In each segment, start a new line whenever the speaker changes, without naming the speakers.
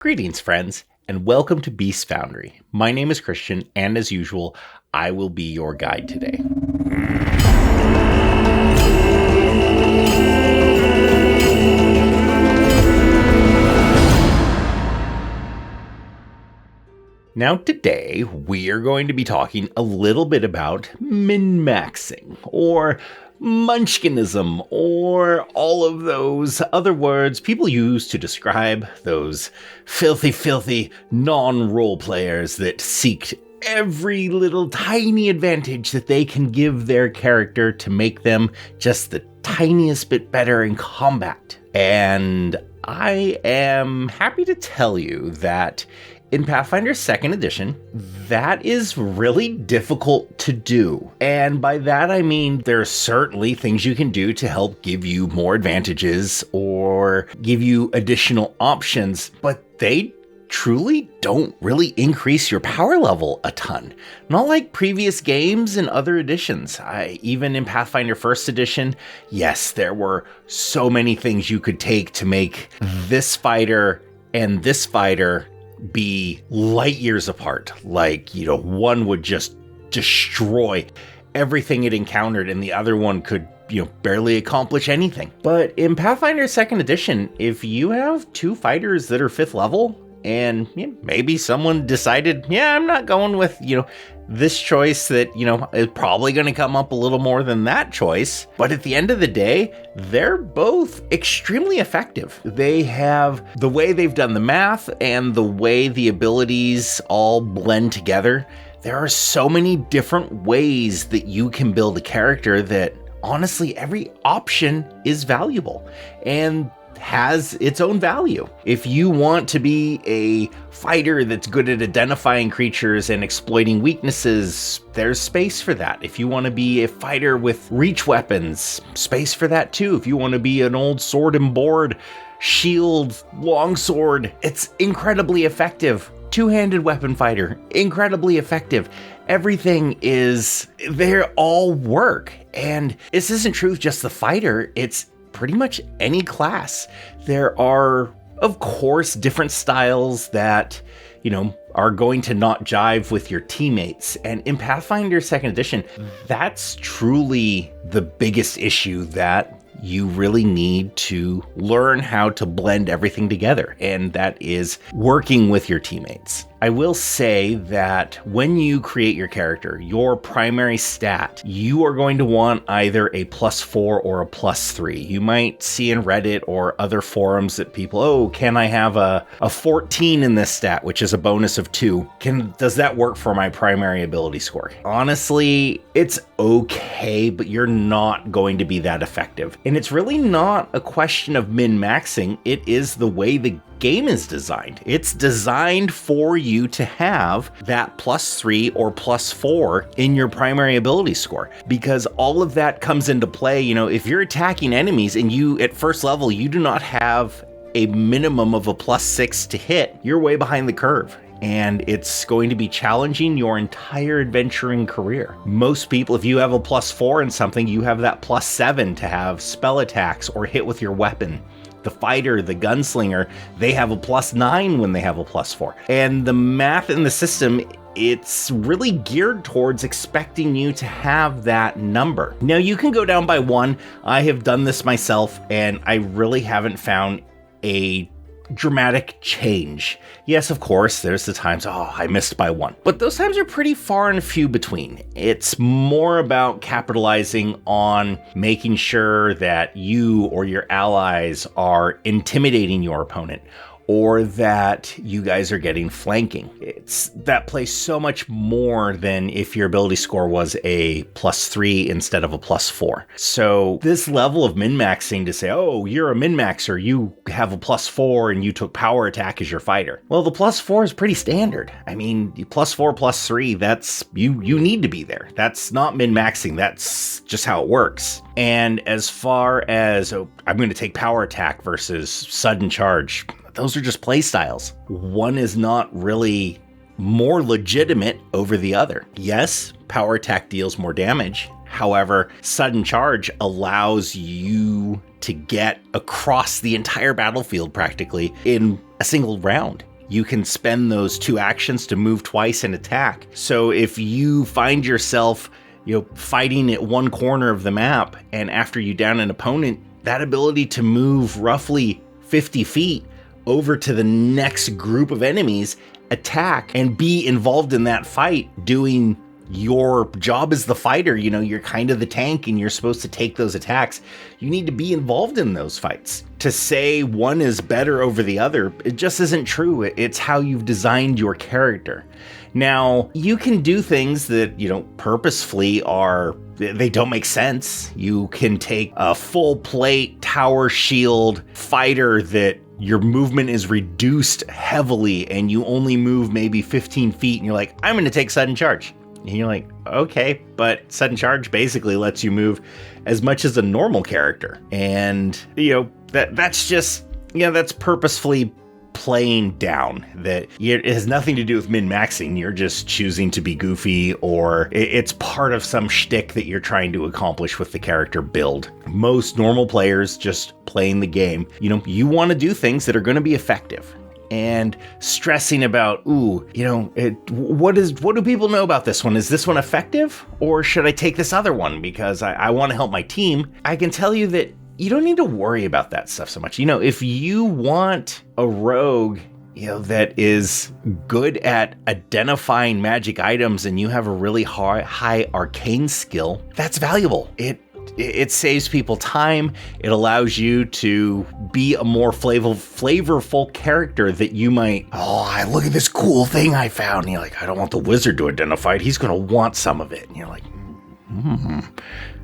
Greetings, friends, and welcome to Beast Foundry. My name is Christian, and as usual, I will be your guide today. Now, today, we are going to be talking a little bit about min-maxing, or munchkinism, or all of those other words people use to describe those filthy non-role players that seek every little tiny advantage that they can give their character to make them just the tiniest bit better in combat. And I am happy to tell you that in Pathfinder 2nd Edition, that is really difficult to do. And by that I mean there are certainly things you can do to help give you more advantages or give you additional options, but they truly don't really increase your power level a ton. Not like previous games and other editions. Even in Pathfinder 1st Edition, yes, there were so many things you could take to make this fighter and this fighter be light years apart. Like, one would just destroy everything it encountered and the other one could, barely accomplish anything. But in Pathfinder 2nd Edition, if you have two fighters that are 5th level and maybe someone decided, I'm not going with, this choice that, is probably going to come up a little more than that choice. But at the end of the day, they're both extremely effective. They have the way they've done the math and the way the abilities all blend together. There are so many different ways that you can build a character that honestly, every option is valuable and has its own value. If you want to be a fighter that's good at identifying creatures and exploiting weaknesses, there's space for that. If you want to be a fighter with reach weapons, space for that too. If you want to be an old sword and board, shield, longsword, it's incredibly effective. Two-handed weapon fighter, incredibly effective. Everything is, they all work. And this isn't true of just the fighter, it's pretty much any class. There are, of course, different styles that, are going to not jive with your teammates. And in Pathfinder 2nd Edition, that's truly the biggest issue that you really need to learn how to blend everything together, and that is working with your teammates. I will say that when you create your character, your primary stat, you are going to want either a +4 or a +3. You might see in Reddit or other forums that people, can I have a 14 in this stat, which is a bonus of 2? Does that work for my primary ability score? Honestly, it's okay, but you're not going to be that effective. And it's really not a question of min-maxing, it is the way the game is designed. It's designed for you to have that +3 or +4 in your primary ability score, because all of that comes into play. If you're attacking enemies and you at first level, you do not have a minimum of a +6 to hit, you're way behind the curve. And it's going to be challenging your entire adventuring career. Most people, if you have a +4 in something, you have that +7 to have spell attacks or hit with your weapon. The fighter, the gunslinger, they have a +9 when they have a +4. And the math in the system, it's really geared towards expecting you to have that number. Now, you can go down by 1. I have done this myself, and I really haven't found a dramatic change. Yes, of course, there's the times, I missed by 1. But those times are pretty far and few between. It's more about capitalizing on making sure that you or your allies are intimidating your opponent, or that you guys are getting flanking. That plays so much more than if your ability score was a +3 instead of a +4. So this level of min-maxing to say, you're a min-maxer, you have a +4 and you took power attack as your fighter. Well, the +4 is pretty standard. I mean, +4, +3, that's, you need to be there. That's not min-maxing, that's just how it works. And as far as, I'm going to take power attack versus sudden charge, those are just play styles. One is not really more legitimate over the other. Yes, power attack deals more damage. However, sudden charge allows you to get across the entire battlefield practically in a single round. you can spend those 2 actions to move twice and attack. So if you find yourself, fighting at one corner of the map, and after you down an opponent, that ability to move roughly 50 feet over to the next group of enemies, attack, and be involved in that fight, doing your job as the fighter. You're kind of the tank and you're supposed to take those attacks. You need to be involved in those fights. To say one is better over the other, it just isn't true. It's how you've designed your character. Now, you can do things that, purposefully they don't make sense. You can take a full plate tower shield fighter that your movement is reduced heavily and you only move maybe 15 feet and you're like, I'm going to take sudden charge. And you're like, okay, but sudden charge basically lets you move as much as a normal character. And, that's purposefully playing down. That it has nothing to do with min-maxing. You're just choosing to be goofy, or it's part of some shtick that you're trying to accomplish with the character build. Most normal players just playing the game, you want to do things that are going to be effective. And stressing about, what do people know about this one? Is this one effective? Or should I take this other one because I want to help my team? I can tell you that you don't need to worry about that stuff so much. If you want a rogue, that is good at identifying magic items and you have a really high arcane skill, that's valuable. It saves people time. It allows you to be a more flavorful character that you might, look at this cool thing I found. And you're like, I don't want the wizard to identify it. He's going to want some of it. And you're like,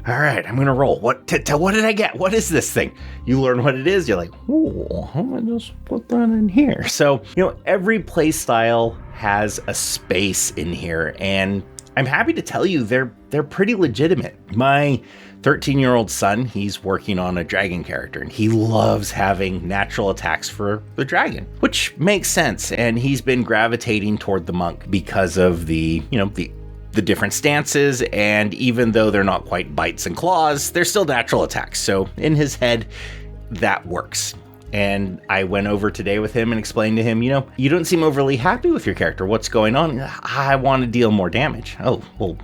all right, I'm going to roll. What did I get? What is this thing? You learn what it is. You're like, I'm going to just put that in here. So, every play style has a space in here, and I'm happy to tell you they're pretty legitimate. My 13-year-old son, he's working on a dragon character, and he loves having natural attacks for the dragon, which makes sense. And he's been gravitating toward the monk because of the different stances. And even though they're not quite bites and claws, they're still natural attacks. So in his head, that works. And I went over today with him and explained to him, you don't seem overly happy with your character. What's going on? I want to deal more damage. Oh, well,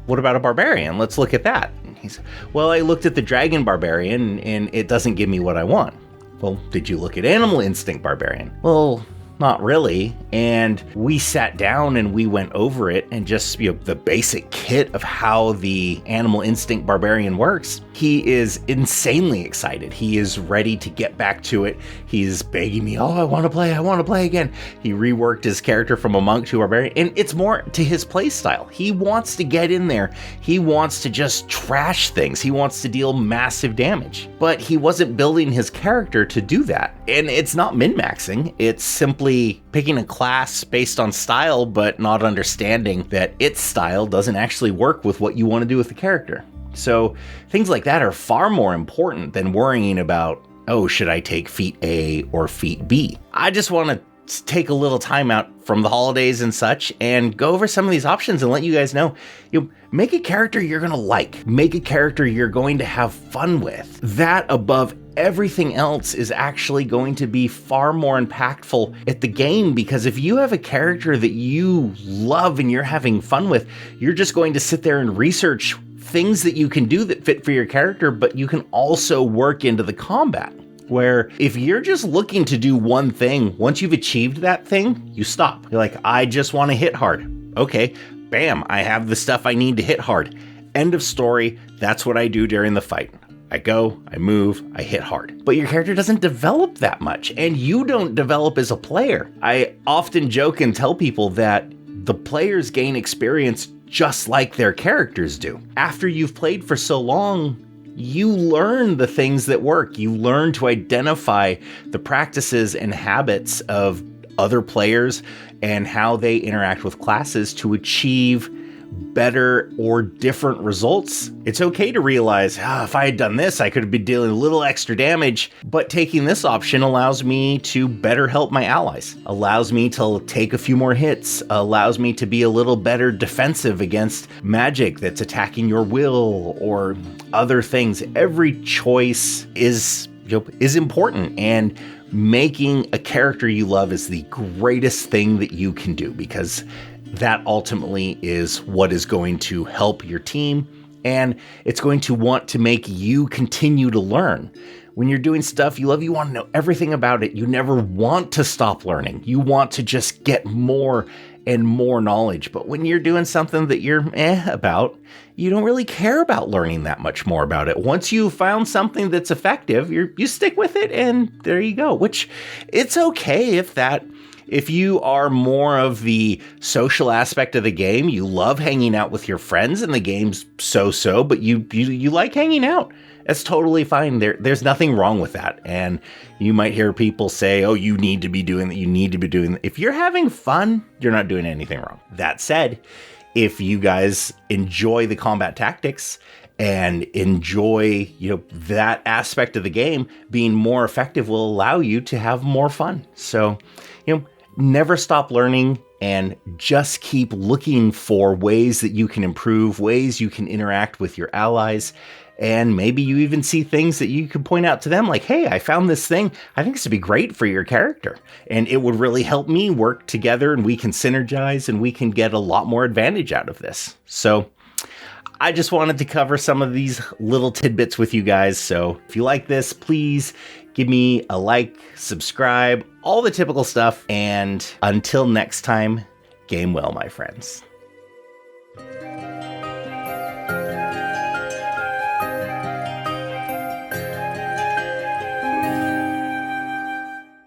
what about a barbarian? Let's look at that. And he said, well, I looked at the dragon barbarian and it doesn't give me what I want. Well, did you look at animal instinct barbarian? Well, not really. And we sat down and we went over it and just, the basic kit of how the animal instinct barbarian works. He is insanely excited. He is ready to get back to it. He's begging me, I want to play again. He reworked his character from a monk to a barbarian, and it's more to his play style. He wants to get in there. He wants to just trash things. He wants to deal massive damage, but he wasn't building his character to do that. And it's not min-maxing. It's simply picking a class based on style, but not understanding that its style doesn't actually work with what you want to do with the character. So things like that are far more important than worrying about, should I take feat A or feat B? I just want to take a little time out from the holidays and such and go over some of these options and let you guys know, make a character you're going to like. Make a character you're going to have fun with. That above everything else is actually going to be far more impactful at the game, because if you have a character that you love and you're having fun with, you're just going to sit there and research things that you can do that fit for your character, but you can also work into the combat. Where if you're just looking to do one thing, once you've achieved that thing, you stop. You're like, I just want to hit hard. Okay, bam, I have the stuff I need to hit hard. End of story. That's what I do during the fight. I go, I move, I hit hard. But your character doesn't develop that much, and you don't develop as a player. I often joke and tell people that the players gain experience just like their characters do. After you've played for so long, you learn the things that work. You learn to identify the practices and habits of other players and how they interact with classes to achieve better or different results. It's okay to realize, if I had done this, I could have been dealing a little extra damage, but taking this option allows me to better help my allies, allows me to take a few more hits, allows me to be a little better defensive against magic that's attacking your will or other things. Every choice is important, and making a character you love is the greatest thing that you can do, because that ultimately is what is going to help your team, and it's going to want to make you continue to learn. When you're doing stuff you love, you want to know everything about it. You never want to stop learning. You want to just get more and more knowledge. But when you're doing something that you're about, you don't really care about learning that much more about it. Once you found something that's effective, you stick with it, and there you go. Which, it's okay if you are more of the social aspect of the game, you love hanging out with your friends and the game's so-so, but you like hanging out. That's totally fine. There's nothing wrong with that. And you might hear people say, oh, you need to be doing that. You need to be doing that. If you're having fun, you're not doing anything wrong. That said, if you guys enjoy the combat tactics and enjoy, that aspect of the game, being more effective will allow you to have more fun. So, never stop learning, and just keep looking for ways that you can improve, ways you can interact with your allies. And maybe you even see things that you can point out to them, like, hey, I found this thing. I think this would be great for your character. And it would really help me work together, and we can synergize, and we can get a lot more advantage out of this. So I just wanted to cover some of these little tidbits with you guys. So if you like this, please give me a like, subscribe, all the typical stuff. And until next time, game well, my friends.